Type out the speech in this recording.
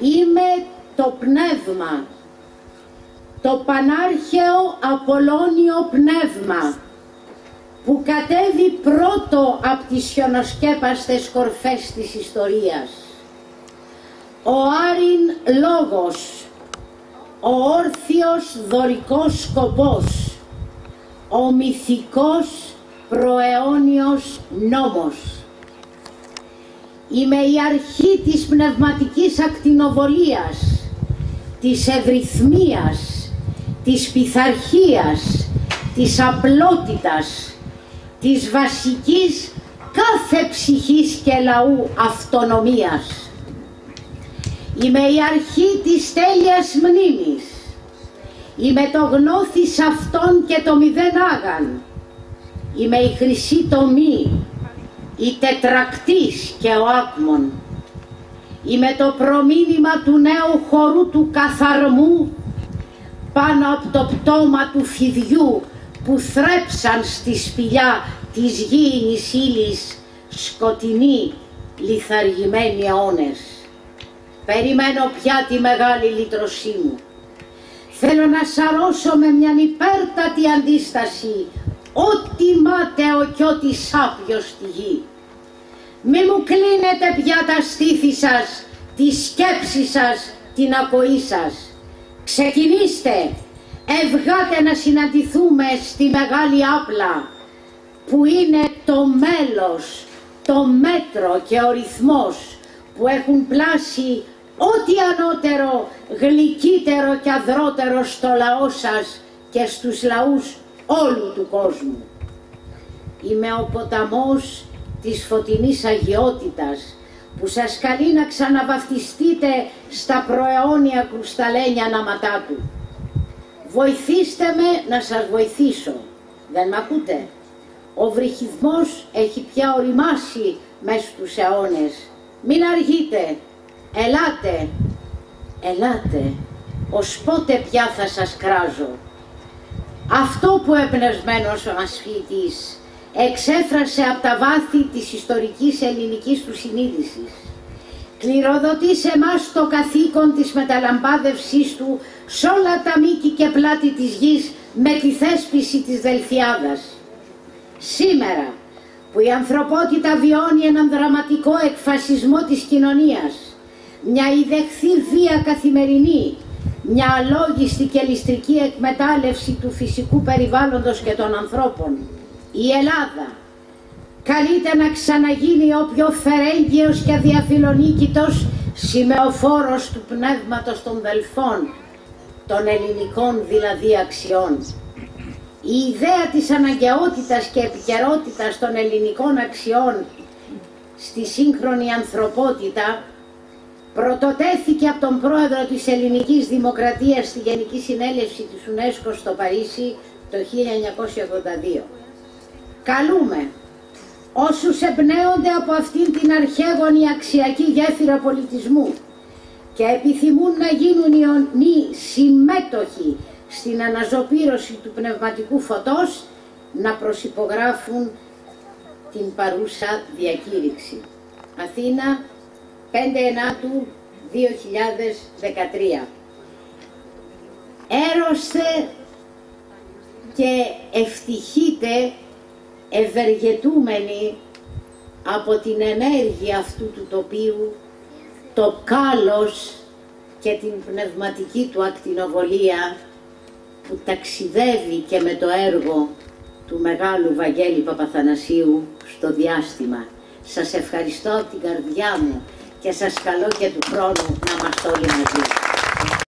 Είμαι το πνεύμα, το πανάρχαιο Απολλώνιο πνεύμα, που κατέβει πρώτο από τις χιονοσκέπαστες κορφές της ιστορίας. Ο άριν λόγος, ο όρθιος δωρικός σκοπός, ο μυθικός προαιώνιος νόμος. Είμαι η αρχή της πνευματικής ακτινοβολίας, της ευρυθμίας, της πειθαρχίας, της απλότητας, της βασικής κάθε ψυχής και λαού αυτονομίας. Είμαι η αρχή της τέλειας μνήμης. Είμαι το γνώθις αυτόν και το μηδέν άγαν. Είμαι η χρυσή τομή, η τετρακτής και ο άκμον. Είμαι το προμήνυμα του νέου χορού του καθαρμού πάνω από το πτώμα του φιδιού που θρέψαν στη σπηλιά της γήινης ύλης σκοτεινή λιθαργημένοι αιώνες. Περιμένω πια τη μεγάλη λύτρωσή μου. Θέλω να σαρώσω με μιαν υπέρτατη αντίσταση ό,τι μάταιο κι ό,τι σάπιο στη γη. Μη μου κλείνετε πια τα στήθη σας, τη σκέψη σας, την ακοή σας. Ξεκινήστε, ευγάτε να συναντηθούμε στη μεγάλη άπλα, που είναι το μέλος, το μέτρο και ο ρυθμός που έχουν πλάσει ό,τι ανώτερο, γλυκύτερο και αδρότερο στο λαό σας και στους λαούς όλου του κόσμου. Είμαι ο ποταμός της φωτεινής αγιότητας που σας καλεί να ξαναβαφτιστείτε στα προαιώνια κρουσταλένια ανάματά του. Βοηθήστε με να σας βοηθήσω. Δεν μ' ακούτε? Ο βρυχισμός έχει πια οριμάσει μέσα στους αιώνες. Μην αργείτε. Ελάτε. Ελάτε. Ως πότε πια θα σας κράζω. Αυτό που εμπνευσμένος ο ασφίτης εξέφρασε από τα βάθη της ιστορικής ελληνικής του συνείδησης. Κληροδοτεί σε εμάς το καθήκον της μεταλαμπάδευσής του σ' όλα τα μήκη και πλάτη της γης με τη θέσπιση της Δελφιάδας. Σήμερα που η ανθρωπότητα βιώνει έναν δραματικό εκφασισμό της κοινωνίας, μια ιδεχθή βία καθημερινή, μια αλόγιστη και ληστρική εκμετάλλευση του φυσικού περιβάλλοντος και των ανθρώπων, η Ελλάδα καλείται να ξαναγίνει ο πιο φερέγγιος και αδιαφιλονίκητος σημεοφόρος του πνεύματος των Δελφών, των ελληνικών δηλαδή αξιών. Η ιδέα της αναγκαιότητας και επικαιρότητας των ελληνικών αξιών στη σύγχρονη ανθρωπότητα πρωτοτέθηκε από τον πρόεδρο της Ελληνικής Δημοκρατίας στη Γενική Συνέλευση της UNESCO στο Παρίσι το 1982. Καλούμε όσους εμπνέονται από αυτήν την αρχαίγονη αξιακή γέφυρα πολιτισμού και επιθυμούν να γίνουν ιονοί συμμέτοχοι στην αναζωπήρωση του πνευματικού φωτός να προσυπογράφουν την παρούσα διακήρυξη. Αθήνα, 5/9/2013. Έρωστε και ευτυχείτε ευεργετούμενοι από την ενέργεια αυτού του τοπίου, το κάλος και την πνευματική του ακτινοβολία που ταξιδεύει και με το έργο του μεγάλου Βαγγέλη Παπαθανασίου στο διάστημα. Σας ευχαριστώ από την καρδιά μου και σας καλώ και του χρόνου να είμαστε όλοι μαζί.